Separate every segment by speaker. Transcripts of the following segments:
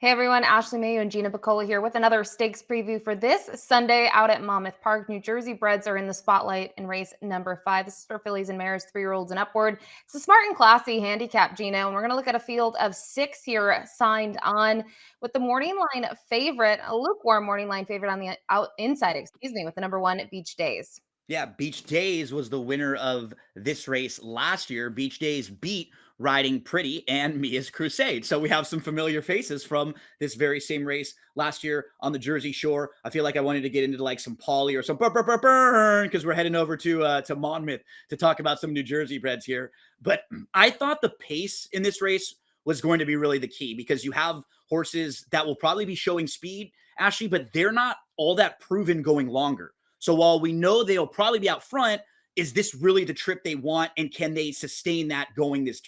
Speaker 1: Hey everyone, Ashley Mailloux and Gino Buccola here with another stakes preview for this Sunday out at Monmouth Park. New Jersey Breds are in the spotlight in race number 5. This is for fillies and mares, 3-year-olds and upward. It's a smart and classy handicap, Gino, and we're going to look at a field of 6 here signed on with the morning line favorite, a lukewarm morning line favorite on the inside, with the number 1 Beach Days.
Speaker 2: Yeah, Beach Days was the winner of this race last year. Beach Days beat Riding Pretty and Mia's Crusade. So we have some familiar faces from this very same race last year on the Jersey Shore. I feel like I wanted to get into like some Polly or some burn because we're heading over to Monmouth to talk about some New Jersey breds here. But I thought the pace in this race was going to be really the key because you have horses that will probably be showing speed, Ashley, but they're not all that proven going longer. So while we know they'll probably be out front, is this really the trip they want, and can they sustain that going this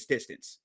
Speaker 2: distance?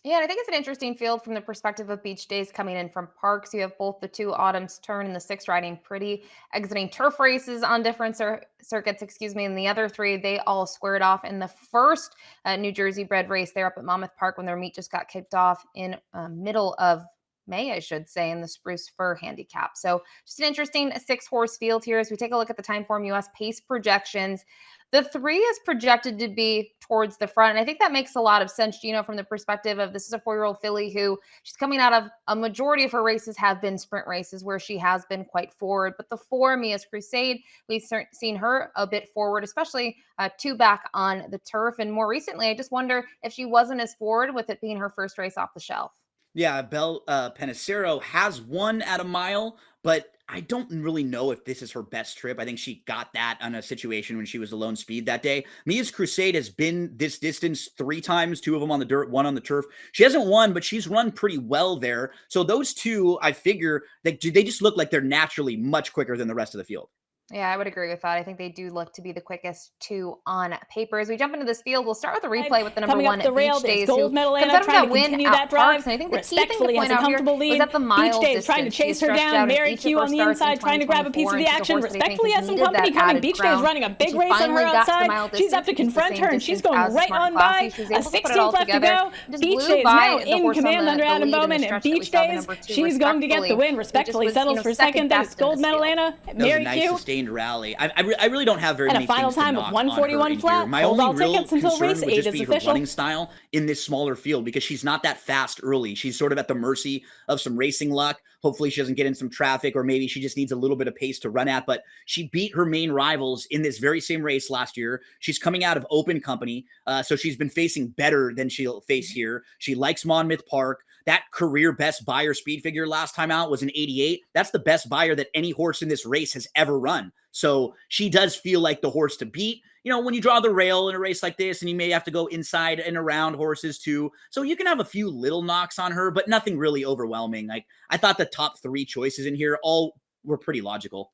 Speaker 1: Yeah, and I think it's an interesting field from the perspective of Beach Days coming in from Parks. You have both the 2 Autumn's Turn and the 6 Riding Pretty exiting turf races on different circuits, and the other 3, they all squared off in the first New Jersey bred race there up at Monmouth Park when their meet just got kicked off in middle of May, I should say, in the Spruce Fur handicap. So just an interesting 6-horse field here as we take a look at the Timeform US pace projections. The 3 is projected to be towards the front. And I think that makes a lot of sense, from the perspective of this is a 4-year-old filly who she's coming out of a majority of her races have been sprint races where she has been quite forward. But the 4, Mia's Crusade, we've seen her a bit forward, especially 2 back on the turf. And more recently, I just wonder if she wasn't as forward with it being her first race off the shelf.
Speaker 2: Yeah, Belle Penicero has won at a mile, but I don't really know if this is her best trip. I think she got that on a situation when she was alone speed that day. Mia's Crusade has been this distance 3 times, 2 of them on the dirt, 1 on the turf. She hasn't won, but she's run pretty well there. So those 2, I figure, they just look like they're naturally much quicker than the rest of the field.
Speaker 1: Yeah, I would agree with that. I think they do look to be the quickest 2 on paper. As we jump into this field, we'll start with a replay with the number
Speaker 3: Coming
Speaker 1: 1
Speaker 3: up the
Speaker 1: at
Speaker 3: rail,
Speaker 1: Beach
Speaker 3: there's
Speaker 1: Days,
Speaker 3: Gold
Speaker 1: who
Speaker 3: Medal
Speaker 1: comes
Speaker 3: Anna
Speaker 1: out of
Speaker 3: trying
Speaker 1: that
Speaker 3: to
Speaker 1: win
Speaker 3: continue
Speaker 1: at
Speaker 3: that drive.
Speaker 1: Parks. And I think the key thing to
Speaker 3: Respectfully
Speaker 1: point
Speaker 3: has a
Speaker 1: out here
Speaker 3: comfortable
Speaker 1: was
Speaker 3: lead.
Speaker 1: that the mile
Speaker 3: Beach Days trying to
Speaker 1: distance. She
Speaker 3: chase her
Speaker 1: stretched
Speaker 3: down.
Speaker 1: out in
Speaker 3: Mary
Speaker 1: each of
Speaker 3: Q
Speaker 1: her
Speaker 3: on the
Speaker 1: starts in
Speaker 3: inside trying to grab a piece of
Speaker 1: 2024,
Speaker 3: the
Speaker 1: and she's a
Speaker 3: action.
Speaker 1: horse that I think
Speaker 3: Respectfully
Speaker 1: has
Speaker 3: has some
Speaker 1: needed that
Speaker 3: company coming.
Speaker 1: added
Speaker 3: Beach Days
Speaker 1: ground.
Speaker 3: running a
Speaker 1: And
Speaker 3: big
Speaker 1: she
Speaker 3: race on
Speaker 1: finally
Speaker 3: her
Speaker 1: got to the mile
Speaker 3: outside. She's
Speaker 1: distance,
Speaker 3: up to
Speaker 1: which is the
Speaker 3: confront
Speaker 1: same
Speaker 3: her, and she's
Speaker 1: distance
Speaker 3: going
Speaker 1: as the
Speaker 3: right
Speaker 1: Smart
Speaker 3: on
Speaker 1: Classy.
Speaker 3: by.
Speaker 1: She was
Speaker 3: A
Speaker 1: able to put it all
Speaker 3: 16th left to
Speaker 1: together
Speaker 3: go.
Speaker 1: and just
Speaker 3: Beach
Speaker 1: blew
Speaker 3: Days
Speaker 1: by
Speaker 3: now
Speaker 1: the
Speaker 3: in
Speaker 1: horse on
Speaker 3: command under
Speaker 1: the
Speaker 3: Adam
Speaker 1: lead in the
Speaker 3: Bowman. And
Speaker 1: stretch that we
Speaker 3: Beach
Speaker 1: saw the
Speaker 3: Days,
Speaker 1: number 2
Speaker 3: she's going to get the
Speaker 1: respectfully.
Speaker 3: win.
Speaker 1: It just
Speaker 3: Respectfully
Speaker 1: was,
Speaker 3: settles for
Speaker 1: second
Speaker 3: second. That is
Speaker 1: best in
Speaker 3: Gold
Speaker 1: this
Speaker 3: Medal
Speaker 1: field.
Speaker 3: Anna.
Speaker 2: That was a
Speaker 3: Mary
Speaker 2: nice
Speaker 3: Q.
Speaker 2: sustained rally. I really don't have very
Speaker 3: And a
Speaker 2: many
Speaker 3: final
Speaker 2: things to
Speaker 3: time of
Speaker 2: knock on her
Speaker 3: 141
Speaker 2: in here.
Speaker 3: flat.
Speaker 2: My
Speaker 3: Hold
Speaker 2: only
Speaker 3: all
Speaker 2: real
Speaker 3: tickets until
Speaker 2: concern
Speaker 3: race
Speaker 2: would
Speaker 3: 8
Speaker 2: just
Speaker 3: is
Speaker 2: be her
Speaker 3: official.
Speaker 2: running style in this smaller field because she's not that fast early. She's sort of at the mercy of some racing luck. Hopefully she doesn't get in some traffic, or maybe she just needs a little bit of pace to run at. But she beat her main rivals in this very same race last year. She's coming out of open company, so she's been facing better than she'll face here. She likes Monmouth Park. That career best buyer speed figure last time out was an 88. That's the best buyer that any horse in this race has ever run. So she does feel like the horse to beat. When you draw the rail in a race like this, and you may have to go inside and around horses too. So you can have a few little knocks on her, but nothing really overwhelming. Like, I thought the top 3 choices in here all were pretty logical.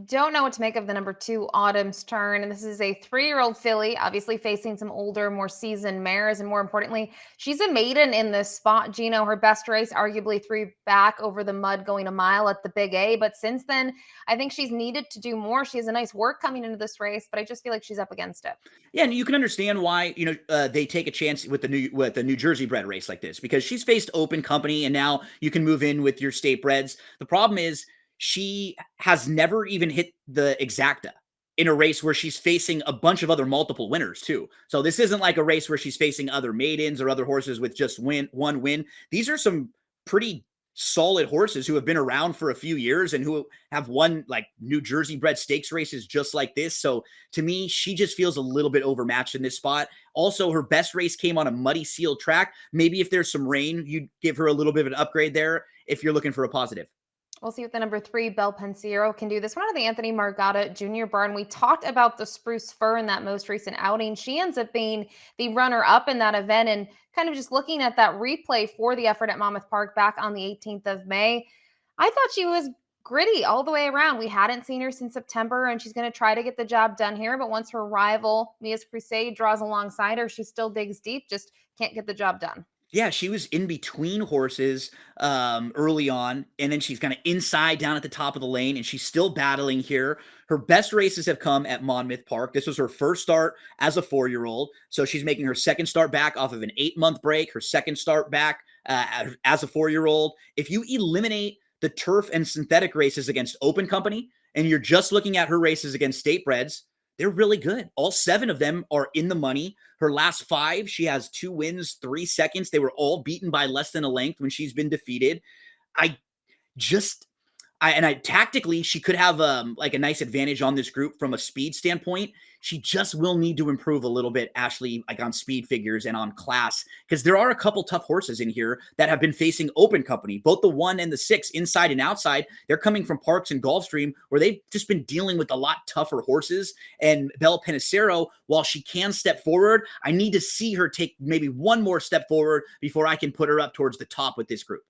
Speaker 1: Don't know what to make of the number 2 Autumn's Turn. And this is a 3-year-old filly, obviously facing some older, more seasoned mares. And more importantly, she's a maiden in this spot. Gino, her best race, arguably 3 back over the mud going a mile at the Big A. But since then, I think she's needed to do more. She has a nice work coming into this race, but I just feel like she's up against it.
Speaker 2: Yeah, and you can understand why they take a chance with the New Jersey bred race like this, because she's faced open company, and now you can move in with your state breds. The problem is she has never even hit the exacta in a race where she's facing a bunch of other multiple winners too. So this isn't like a race where she's facing other maidens or other horses with just one win. These are some pretty solid horses who have been around for a few years and who have won like New Jersey bred stakes races just like this. So to me, she just feels a little bit overmatched in this spot. Also, her best race came on a muddy sealed track. Maybe if there's some rain, you'd give her a little bit of an upgrade there if you're looking for a positive.
Speaker 1: We'll see what the number 3 Belle Pensiero can do. This one out of the Anthony Margata Jr. barn. We talked about the Spruce Fur in that most recent outing. She ends up being the runner-up in that event, and kind of just looking at that replay for the effort at Monmouth Park back on the 18th of May, I thought she was gritty all the way around. We hadn't seen her since September, and she's going to try to get the job done here. But once her rival, Mia's Crusade, draws alongside her, she still digs deep, just can't get the job done.
Speaker 2: Yeah, she was in between horses early on, and then she's kind of inside down at the top of the lane, and she's still battling here. Her best races have come at Monmouth Park. This was her first start as a 4-year-old, so she's making her second start back off of an 8-month break, her second start back as a 4-year-old. If you eliminate the turf and synthetic races against open company, and you're just looking at her races against state breds, they're really good. All 7 of them are in the money. Her last 5, she has 2 wins, 3 seconds. They were all beaten by less than a length when she's been defeated. I just tactically, she could have like a nice advantage on this group from a speed standpoint. She just will need to improve a little bit, Ashley, like on speed figures and on class, because there are a couple tough horses in here that have been facing open company, both the 1 and the 6, inside and outside. They're coming from Parks and Gulfstream, where they've just been dealing with a lot tougher horses. And Belle Penicero, while she can step forward, I need to see her take maybe one more step forward before I can put her up towards the top with this group.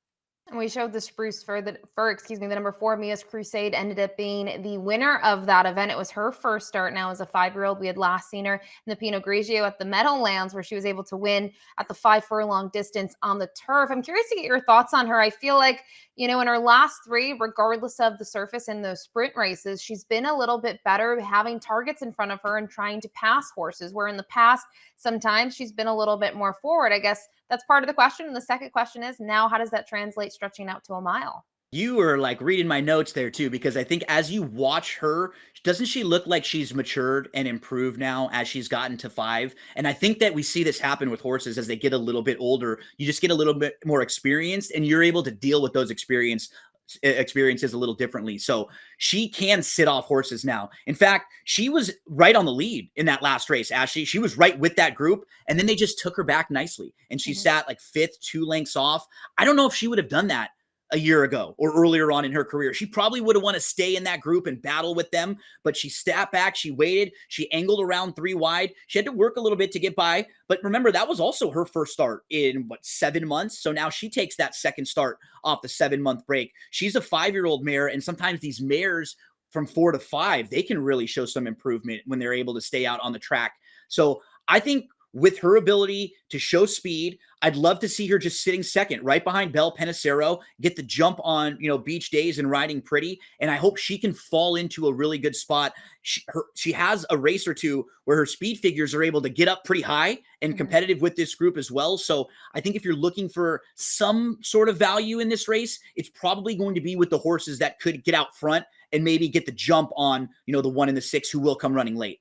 Speaker 1: And we showed the spruce fur, the number 4, Mia's Crusade, ended up being the winner of that event. It was her first start now as a 5-year-old. We had last seen her in the Pinot Grigio at the Meadowlands, where she was able to win at the 5 furlong distance on the turf. I'm curious to get your thoughts on her. I feel like, in her last 3, regardless of the surface in those sprint races, she's been a little bit better having targets in front of her and trying to pass horses, where in the past, sometimes she's been a little bit more forward. I guess that's part of the question. And the second question is, now how does that translate stretching out to a mile?
Speaker 2: You were like reading my notes there too, because I think as you watch her, doesn't she look like she's matured and improved now as she's gotten to 5? And I think that we see this happen with horses as they get a little bit older. You just get a little bit more experienced, and you're able to deal with those experiences a little differently. So she can sit off horses now. In fact, she was right on the lead in that last race, Ashley. She was right with that group, and then they just took her back nicely, and she sat like 5th, 2 lengths off. I don't know if she would have done that a year ago or earlier on in her career. She probably would have wanted to stay in that group and battle with them, but she stepped back, she waited, she angled around 3 wide. She had to work a little bit to get by, but remember, that was also her first start in 7 months. So now she takes that second start off the 7-month break. She's a 5-year-old mare, and sometimes these mares from 4 to 5, they can really show some improvement when they're able to stay out on the track. So I think with her ability to show speed, I'd love to see her just sitting second, right behind Belle Penicero, get the jump on, beach days and riding pretty. And I hope she can fall into a really good spot. She has a race or 2 where her speed figures are able to get up pretty high and competitive with this group as well. So I think if you're looking for some sort of value in this race, it's probably going to be with the horses that could get out front and maybe get the jump on, the 1 and the 6 who will come running late.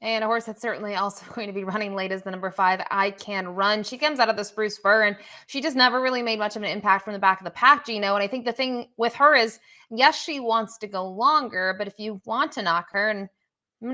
Speaker 1: And a horse that's certainly also going to be running late is the number 5, I Can Run. She comes out of the spruce fur, and she just never really made much of an impact from the back of the pack, Gino. And I think the thing with her is, yes, she wants to go longer, but if you want to knock her, and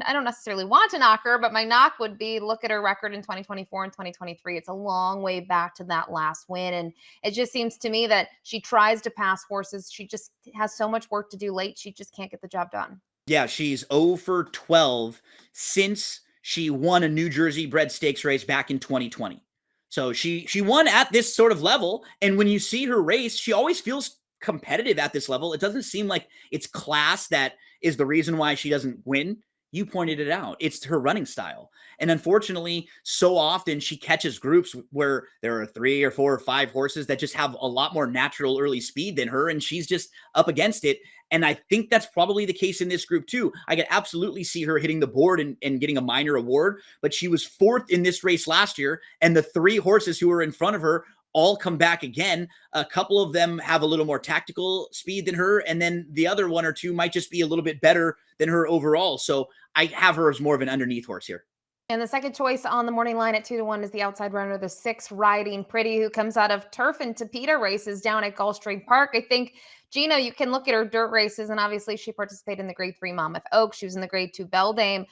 Speaker 1: I don't necessarily want to knock her, but my knock would be, look at her record in 2024 and 2023. It's a long way back to that last win. And it just seems to me that she tries to pass horses. She just has so much work to do late. She just can't get the job done.
Speaker 2: Yeah, she's 0 for 12 since she won a New Jersey bred stakes race back in 2020. So she won at this sort of level. And when you see her race, she always feels competitive at this level. It doesn't seem like it's class that is the reason why she doesn't win. You pointed it out. It's her running style. And unfortunately, so often she catches groups where there are 3 or 4 or 5 horses that just have a lot more natural early speed than her, and she's just up against it. And I think that's probably the case in this group too. I could absolutely see her hitting the board and getting a minor award, but she was 4th in this race last year, and the 3 horses who were in front of her all come back again. A couple of them have a little more tactical speed than her, and then the other 1 or 2 might just be a little bit better than her overall. So I have her as more of an underneath horse here.
Speaker 1: And the second choice on the morning line at 2-1 is the outside runner, the 6, Riding Pretty, who comes out of turf and Tapeta races down at Gulfstream Park. I think, Gino, you can look at her dirt races, and obviously she participated in the Grade 3 Monmouth Oak. She was in the Grade 2 Beldame.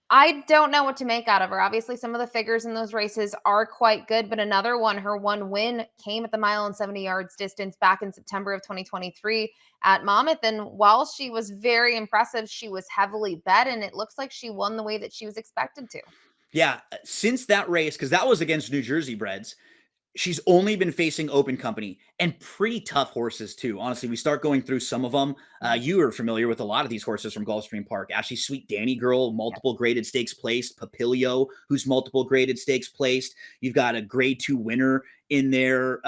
Speaker 1: I don't know what to make out of her. Obviously, some of the figures in those races are quite good, but another one, her 1 win came at the 1.70 yards distance back in September of 2023 at Monmouth. And while she was very impressive, she was heavily bet, and it looks like she won the way that she was expected to.
Speaker 2: Yeah, since that race, because that was against New Jersey breds, she's only been facing open company and pretty tough horses too. Honestly, we start going through some of them. You are familiar with a lot of these horses from Gulfstream Park. Ashley Sweet Danny Girl, multiple graded stakes placed. Papilio, who's multiple graded stakes placed. You've got a Grade 2 winner in there.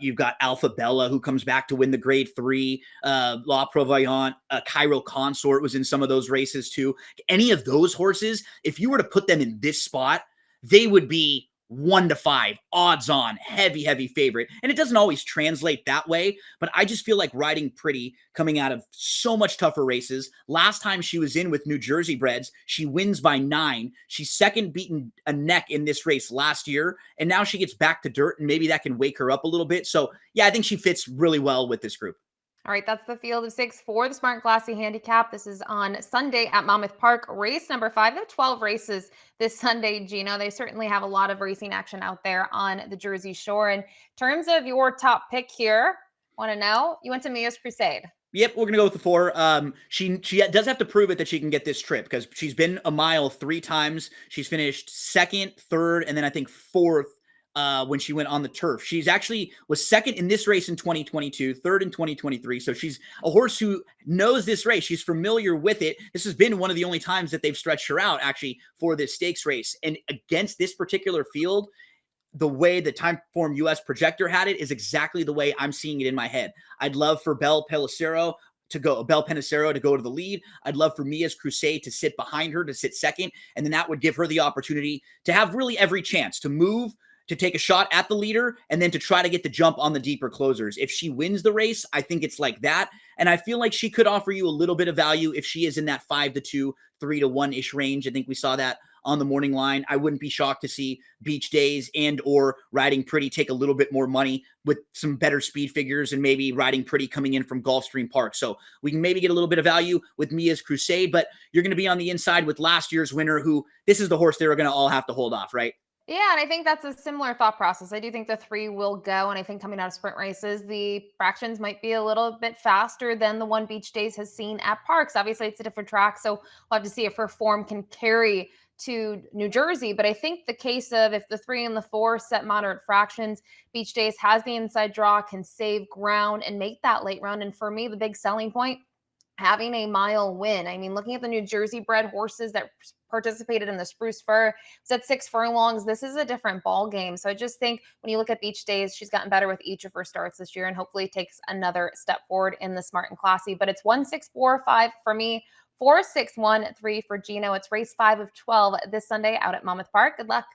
Speaker 2: You've got Alpha Bella, who comes back to win the Grade 3. La Provoyante, Cairo Consort was in some of those races too. Any of those horses, if you were to put them in this spot, they would be 1-5, odds on, heavy, heavy favorite. And it doesn't always translate that way, but I just feel like Riding Pretty coming out of so much tougher races. Last time she was in with New Jersey breds, she wins by 9. She's second beaten a neck in this race last year, and now she gets back to dirt, and maybe that can wake her up a little bit. So yeah, I think she fits really well with this group.
Speaker 1: All right, that's the field of 6 for the Smart and Classy Handicap. This is on Sunday at Monmouth Park, race number 5. There are 12 races this Sunday, Gino. They certainly have a lot of racing action out there on the Jersey Shore. In terms of your top pick here, want to know? You went to Mia's Crusade.
Speaker 2: Yep, we're gonna go with the 4. She does have to prove it that she can get this trip because she's been a mile 3 times. She's finished second, third, and then I think fourth when she went on the turf. She's actually was second in this race in 2022, third in 2023. So she's a horse who knows this race. She's familiar with it. This has been one of the only times that they've stretched her out actually for this stakes race. And against this particular field, the way the Timeform US projector had it is exactly the way I'm seeing it in my head. I'd love for Belle Pellicero to go to the lead. I'd love for Mia's Crusade to sit behind her, to sit second. And then that would give her the opportunity to have really every chance to move, to take a shot at the leader, and then to try to get the jump on the deeper closers. If she wins the race, I think it's like that. And I feel like she could offer you a little bit of value if she is in that 5-2, 3-1-ish range. I think we saw that on the morning line. I wouldn't be shocked to see Beach Days and or Riding Pretty take a little bit more money with some better speed figures, and maybe Riding Pretty coming in from Gulfstream Park. So we can maybe get a little bit of value with Mia's Crusade, but you're going to be on the inside with last year's winner, who this is the horse they're going to all have to hold off, right?
Speaker 1: Yeah, and I think that's a similar thought process. I do think the 3 will go, and I think coming out of sprint races, the fractions might be a little bit faster than the one Beach Days has seen at Parks. Obviously, it's a different track, so we'll have to see if her form can carry to New Jersey. But I think the case of if the 3 and the 4 set moderate fractions, Beach Days has the inside draw, can save ground, and make that late run. And for me, the big selling point, having a mile win. I mean, looking at the New Jersey bred horses that participated in the Spruce Fur, it's at 6 furlongs. This is a different ball game. So I just think when you look at Beach Days, she's gotten better with each of her starts this year, and hopefully takes another step forward in the Smart and Classy. But it's 1-6-4-5 for me, 4-6-1-3 for Gino. It's race 5 of 12 this Sunday out at Monmouth Park. Good luck.